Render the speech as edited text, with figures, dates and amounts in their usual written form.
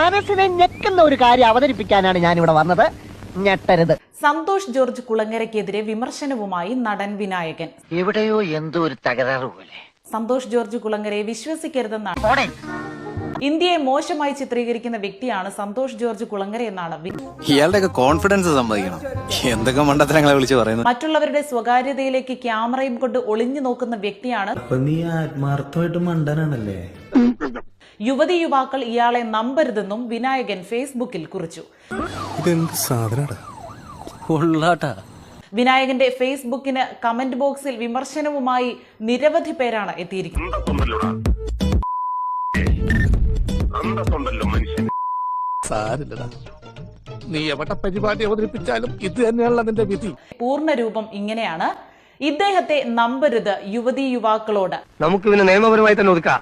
മനസ്സിനെ ഞെക്കുന്ന ഒരു കാര്യം അവതരിപ്പിക്കാനാണ് ഞാൻ ഇവിടെ വന്നത്. ഞെട്ടരുത്. സന്തോഷ് ജോർജ് കുളങ്ങരയ്ക്കെതിരെ വിമർശനവുമായി നടൻ വിനായകൻ. എവിടെയോ എന്തോ ഒരു തകരാറ് പോലെ. സന്തോഷ് ജോർജ് കുളങ്ങരയെ വിശ്വസിക്കരുതെന്നാണ്. ഇന്ത്യയെ മോശമായി ചിത്രീകരിക്കുന്ന വ്യക്തിയാണ് സന്തോഷ് ജോർജ് കുളങ്ങര എന്നാണ് ഇയാളുടെ കോൺഫിഡൻസ് സമ്മതിക്കണം. എന്തൊക്കെ മണ്ടത്തരങ്ങളെ വിളിച്ച് പറയുന്നത്. മറ്റുള്ളവരുടെ സ്വകാര്യതയിലേക്ക് ക്യാമറയും കൊണ്ട് ഒളിഞ്ഞു നോക്കുന്ന വ്യക്തിയാണ്. നീ ആത്മാർത്ഥമായിട്ട് മണ്ടനാണല്ലേ. യുവതി യുവാക്കൾ ഇയാളെ നമ്പരുതെന്നും വിനായകൻ ഫേസ്ബുക്കിൽ കുറിച്ചു. വിനായകന്റെ ഫേസ്ബുക്കിന് കമന്റ് ബോക്സിൽ വിമർശനവുമായി നിരവധി പേരാണ് എത്തിയിരിക്കുന്നത്. നീ എവിടെ പരിപാടി അവതരിപ്പിച്ചാലും ഇത് തന്നെയാണല്ലോ നിന്റെ വിധി. പൂർണ്ണരൂപം ഇങ്ങനെയാണ്: ഇദ്ദേഹത്തെ നമ്പരുത് യുവതി യുവാക്കളോട്. നമുക്ക് പിന്നെ നിയമപരമായി തന്നെ ഒതുക്കാം.